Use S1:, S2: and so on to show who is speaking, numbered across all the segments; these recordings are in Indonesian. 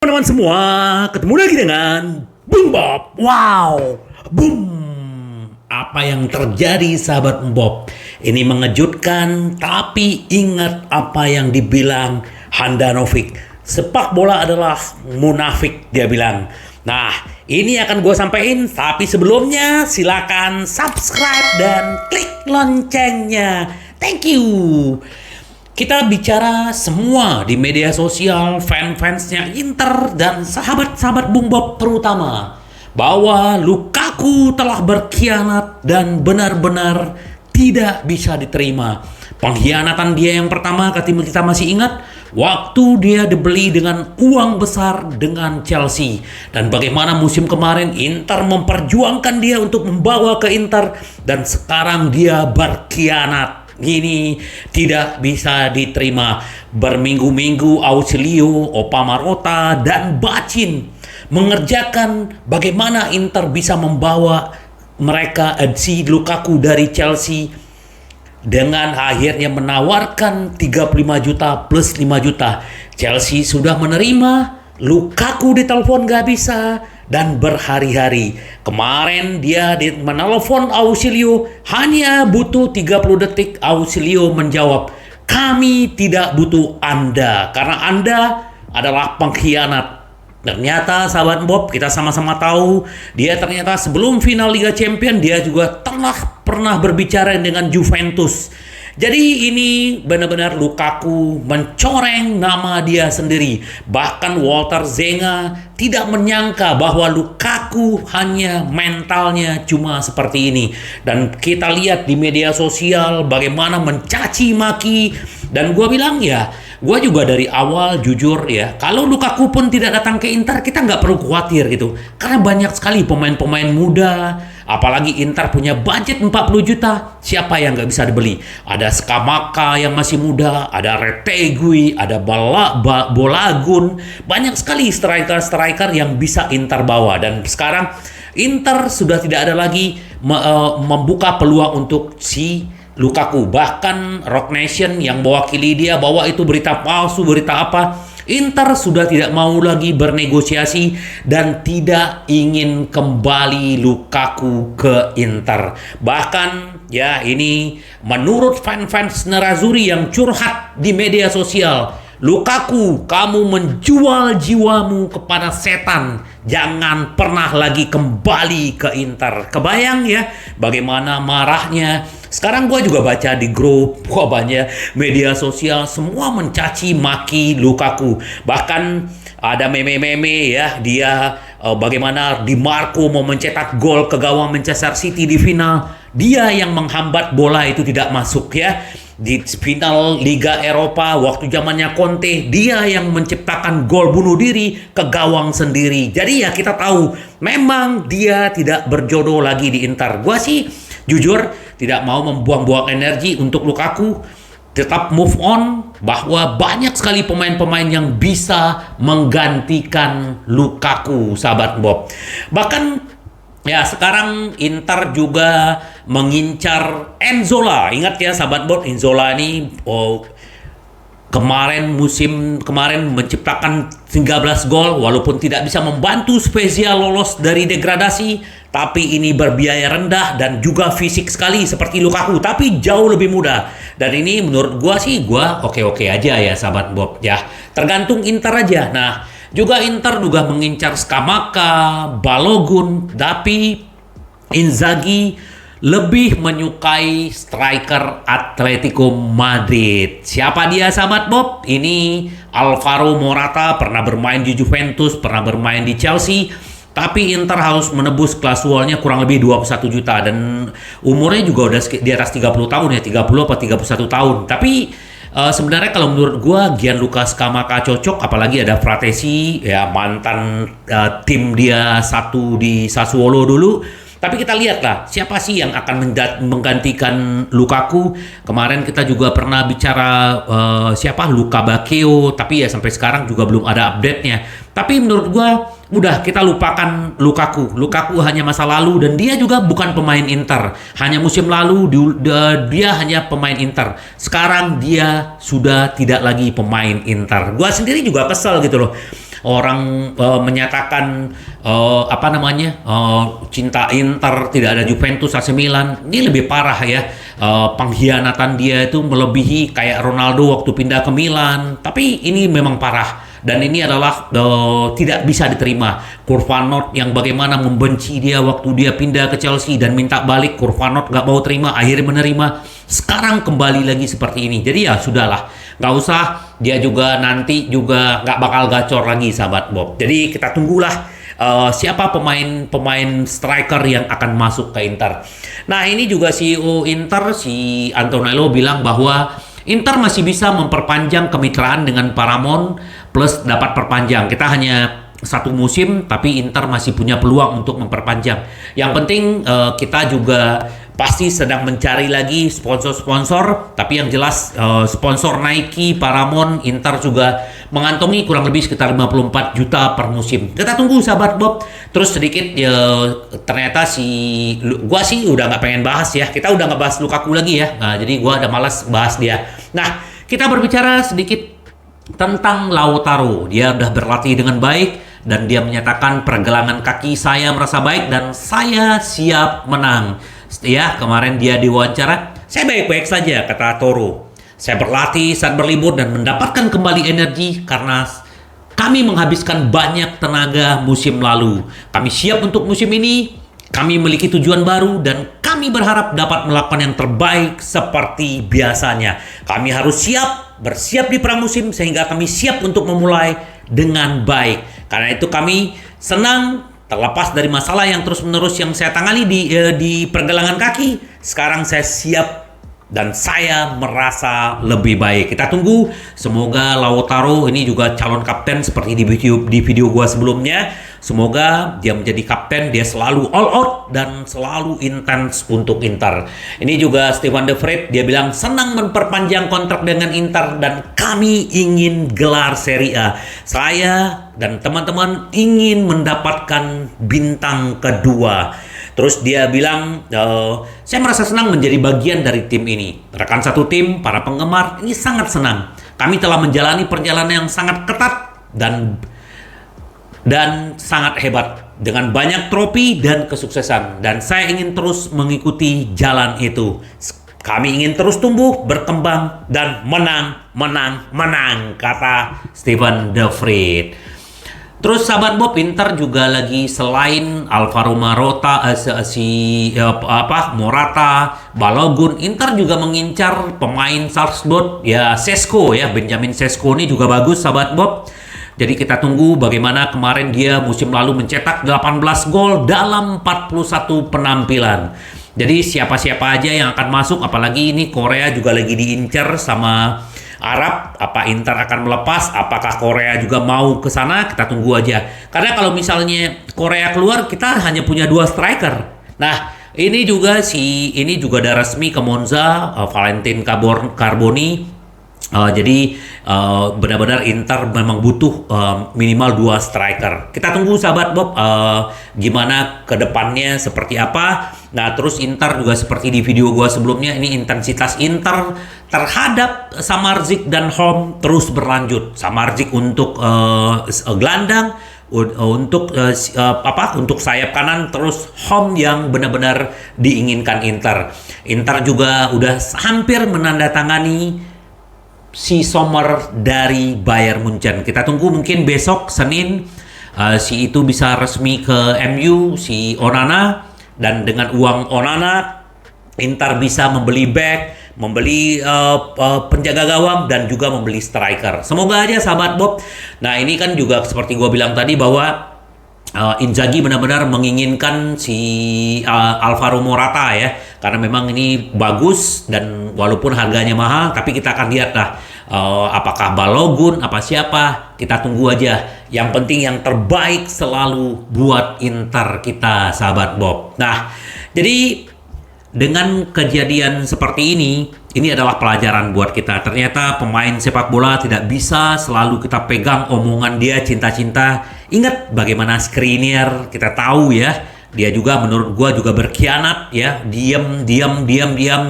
S1: Teman-teman semua, ketemu lagi dengan Bung Bob. Wow, boom. Apa yang terjadi sahabat Bob? Ini mengejutkan, tapi ingat apa yang dibilang Handanovic. Sepak bola adalah munafik, dia bilang. Nah, ini akan gue sampaikan, tapi sebelumnya silakan subscribe dan klik loncengnya. Thank you. Kita bicara semua di media sosial, fans-fansnya Inter dan sahabat-sahabat Bung Bob terutama, bahwa Lukaku telah berkhianat dan benar-benar tidak bisa diterima. Pengkhianatan dia yang pertama, kita masih ingat, waktu dia dibeli dengan uang besar dengan Chelsea. Dan bagaimana musim kemarin Inter memperjuangkan dia untuk membawa ke Inter, dan sekarang dia berkhianat. Ini tidak bisa diterima. Berminggu-minggu Ausilio, Opa Marota, dan Bacin mengerjakan bagaimana Inter bisa membawa mereka si Lukaku dari Chelsea dengan akhirnya menawarkan 35 juta plus 5 juta. Chelsea sudah menerima, Lukaku ditelepon gak bisa, dan berhari-hari. Kemarin dia menelpon Ausilio, hanya butuh 30 detik Ausilio menjawab, "Kami tidak butuh Anda, karena Anda adalah pengkhianat." Ternyata sahabat Bob, kita sama-sama tahu, dia ternyata sebelum final Liga Champions, dia juga telah pernah berbicara dengan Juventus. Jadi ini benar-benar Lukaku mencoreng nama dia sendiri. Bahkan Walter Zenga tidak menyangka bahwa Lukaku hanya mentalnya cuma seperti ini. Dan kita lihat di media sosial bagaimana mencaci maki. Dan gue bilang ya, gue juga dari awal jujur ya, kalau Lukaku pun tidak datang ke Inter, kita nggak perlu khawatir gitu. Karena banyak sekali pemain-pemain muda, apalagi Inter punya budget 40 juta, siapa yang nggak bisa dibeli? Ada Skamaka yang masih muda, ada Retegui, ada Bolagun, banyak sekali striker-striker yang bisa Inter bawa. Dan sekarang Inter sudah tidak ada lagi membuka peluang untuk si Lukaku. Bahkan Rock Nation yang mewakili dia bahwa itu berita palsu, berita apa, Inter sudah tidak mau lagi bernegosiasi dan tidak ingin kembali Lukaku ke Inter. Bahkan ya ini menurut fans-fans Nerazzurri yang curhat di media sosial, Lukaku, kamu menjual jiwamu kepada setan. Jangan pernah lagi kembali ke Inter. Kebayang ya bagaimana marahnya. Sekarang gue juga baca di grup, banyak media sosial semua mencaci maki Lukaku. Bahkan ada meme-meme ya, dia bagaimana Di Marco mau mencetak gol ke gawang Manchester City di final. Dia yang menghambat bola itu tidak masuk ya. Di final Liga Eropa waktu zamannya Conte, dia yang menciptakan gol bunuh diri ke gawang sendiri. Jadi ya kita tahu memang dia tidak berjodoh lagi di Inter. Gua sih jujur tidak mau membuang-buang energi untuk Lukaku. Tetap move on, bahwa banyak sekali pemain-pemain yang bisa menggantikan Lukaku, sahabat Bob. Bahkan ya sekarang Inter juga mengincar Enzola. Ingat ya sahabat Bob, Enzola ini musim kemarin menciptakan 13 gol walaupun tidak bisa membantu Spezia lolos dari degradasi, tapi ini berbiaya rendah dan juga fisik sekali seperti Lukaku, tapi jauh lebih mudah. Dan ini menurut gua sih oke-oke aja ya sahabat Bob ya. Tergantung Inter aja. Nah, juga Inter juga mengincar Skamaka, Balogun, tapi Inzaghi lebih menyukai striker Atletico Madrid. Siapa dia sahabat Bob? Ini Alvaro Morata, pernah bermain di Juventus, pernah bermain di Chelsea, tapi Inter harus menebus klasualnya kurang lebih 21 juta dan umurnya juga udah di atas 30 tahun ya, 30 atau 31 tahun. Tapi sebenarnya kalau menurut gua Gianluca Scamacca cocok, apalagi ada Fratesi ya, mantan tim dia satu di Sassuolo dulu. Tapi kita lihatlah siapa sih yang akan menggantikan Lukaku. Kemarin kita juga pernah bicara siapa, Luka Bakio, tapi ya sampai sekarang juga belum ada update-nya. Tapi menurut gua udah kita lupakan Lukaku. Lukaku hanya masa lalu dan dia juga bukan pemain Inter. Hanya musim lalu dia hanya pemain Inter. Sekarang dia sudah tidak lagi pemain Inter. Gua sendiri juga kesel gitu loh. orang menyatakan cinta Inter, tidak ada Juventus, AC Milan. Ini lebih parah ya. Pengkhianatan dia itu melebihi kayak Ronaldo waktu pindah ke Milan. Tapi ini memang parah. Dan ini adalah tidak bisa diterima. Kurvanot yang bagaimana membenci dia waktu dia pindah ke Chelsea dan minta balik, Kurvanot gak mau terima, akhirnya menerima. Sekarang kembali lagi seperti ini. Jadi ya sudahlah, gak usah. Dia juga nanti juga gak bakal gacor lagi, sahabat Bob. Jadi kita tunggulah siapa pemain striker yang akan masuk ke Inter. Nah, ini juga CEO Inter, si Antonello, bilang bahwa Inter masih bisa memperpanjang kemitraan dengan Paramount plus dapat perpanjang. Kita hanya satu musim, tapi Inter masih punya peluang untuk memperpanjang. Yang penting kita juga pasti sedang mencari lagi sponsor-sponsor, tapi yang jelas sponsor Nike, Paramount, Inter juga mengantongi kurang lebih sekitar 54 juta per musim. Kita tunggu, sahabat Bob. Terus sedikit ternyata gua sih udah nggak pengen bahas ya. Kita udah nggak bahas Lukaku lagi ya. Nah, jadi gua udah malas bahas dia. Nah, kita berbicara sedikit tentang Lautaro. Dia udah berlatih dengan baik dan dia menyatakan pergelangan kaki saya merasa baik dan saya siap menang. Ya, kemarin dia diwawancara, saya baik-baik saja, kata Toro. Saya berlatih saat berlibur dan mendapatkan kembali energi karena kami menghabiskan banyak tenaga musim lalu. Kami siap untuk musim ini. Kami memiliki tujuan baru dan kami berharap dapat melakukan yang terbaik seperti biasanya. Kami harus bersiap di pramusim sehingga kami siap untuk memulai dengan baik. Karena itu kami senang terlepas dari masalah yang terus-menerus yang saya tangani di pergelangan kaki. Sekarang saya siap dan saya merasa lebih baik. Kita tunggu, semoga Lautaro ini juga calon kapten seperti di video gua sebelumnya. Semoga dia menjadi kapten, dia selalu all out dan selalu intens untuk Inter. Ini juga Stefan de Vrij, dia bilang senang memperpanjang kontrak dengan Inter dan kami ingin gelar Serie A. Saya dan teman-teman ingin mendapatkan bintang kedua. Terus dia bilang, saya merasa senang menjadi bagian dari tim ini. Rekan satu tim, para penggemar, ini sangat senang. Kami telah menjalani perjalanan yang sangat ketat dan sangat hebat. Dengan banyak trofi dan kesuksesan. Dan saya ingin terus mengikuti jalan itu. Kami ingin terus tumbuh, berkembang, dan menang, kata Stefan de Vrij. Terus sahabat Bob, Inter juga lagi selain Alvaro Morata, Morata, Balogun, Inter juga mengincar pemain Salzburg, ya Sesko ya, Benjamin Sesko ini juga bagus sahabat Bob. Jadi kita tunggu bagaimana kemarin dia musim lalu mencetak 18 gol dalam 41 penampilan. Jadi siapa-siapa aja yang akan masuk, apalagi ini Korea juga lagi diincar sama Arab, apa Inter akan melepas, apakah Korea juga mau ke sana, kita tunggu aja. Karena kalau misalnya Korea keluar, kita hanya punya 2 striker. Nah, ini juga udah resmi ke Monza, Valentin Carboni. Jadi benar-benar Inter memang butuh minimal 2 striker. Kita tunggu sahabat Bob gimana ke depannya seperti apa. Nah, terus Inter juga seperti di video gua sebelumnya, ini intensitas Inter terhadap Samardzic dan Holm terus berlanjut. Samardzic untuk gelandang, untuk sayap kanan, terus Holm yang benar-benar diinginkan Inter. Inter juga udah hampir menandatangani si Sommer dari Bayern Munchen. Kita tunggu mungkin besok Senin si itu bisa resmi ke MU, si Onana. Dan dengan uang Onana, Inter bisa membeli back, membeli penjaga gawang, dan juga membeli striker. Semoga aja sahabat Bob. Nah, ini kan juga seperti gue bilang tadi bahwa Inzaghi benar-benar menginginkan si Alvaro Morata ya. Karena memang ini bagus dan walaupun harganya mahal, tapi kita akan lihat lah apakah Balogun, apa siapa, kita tunggu aja. Yang penting yang terbaik selalu buat Inter kita, sahabat Bob. Nah, jadi dengan kejadian seperti ini adalah pelajaran buat kita. Ternyata pemain sepak bola tidak bisa selalu kita pegang omongan dia cinta-cinta. Ingat bagaimana Skriniar, kita tahu ya, Dia juga menurut gua juga berkhianat ya, diam,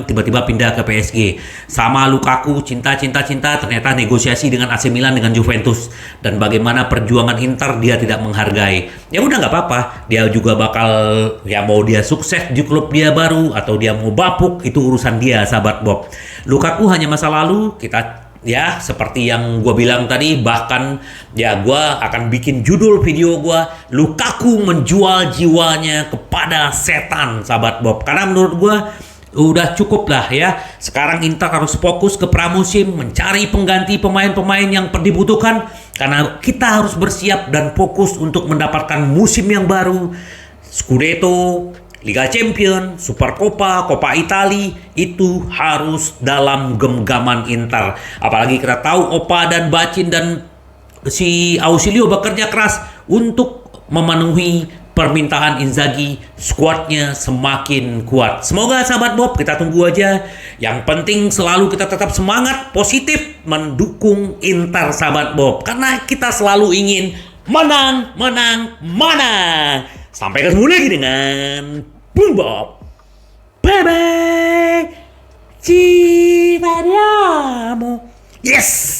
S1: tiba-tiba pindah ke PSG. Sama Lukaku, cinta, ternyata negosiasi dengan AC Milan, dengan Juventus, dan bagaimana perjuangan Inter dia tidak menghargai. Ya udah nggak apa-apa, dia juga bakal ya mau dia sukses di klub dia baru atau dia mau bapuk itu urusan dia, sahabat Bob. Lukaku hanya masa lalu, kita ya seperti yang gue bilang tadi, bahkan ya gue akan bikin judul video gue, Lukaku menjual jiwanya kepada setan, sahabat Bob. Karena menurut gue udah cukup lah ya. Sekarang Inter harus fokus ke pramusim, mencari pengganti pemain-pemain yang dibutuhkan, karena kita harus bersiap dan fokus untuk mendapatkan musim yang baru, Scudetto, Liga Champion, Supercoppa, Coppa Italia, itu harus dalam genggaman Inter. Apalagi kita tahu Opa dan Bacin dan si Ausilio bekerja keras untuk memenuhi permintaan Inzaghi, skuadnya semakin kuat. Semoga sahabat Bob, kita tunggu aja. Yang penting selalu kita tetap semangat, positif, mendukung Inter, sahabat Bob. Karena kita selalu ingin menang. Sampai ketemu lagi dengan Bung Bob. Bye bye. Ci vediamo. Yes.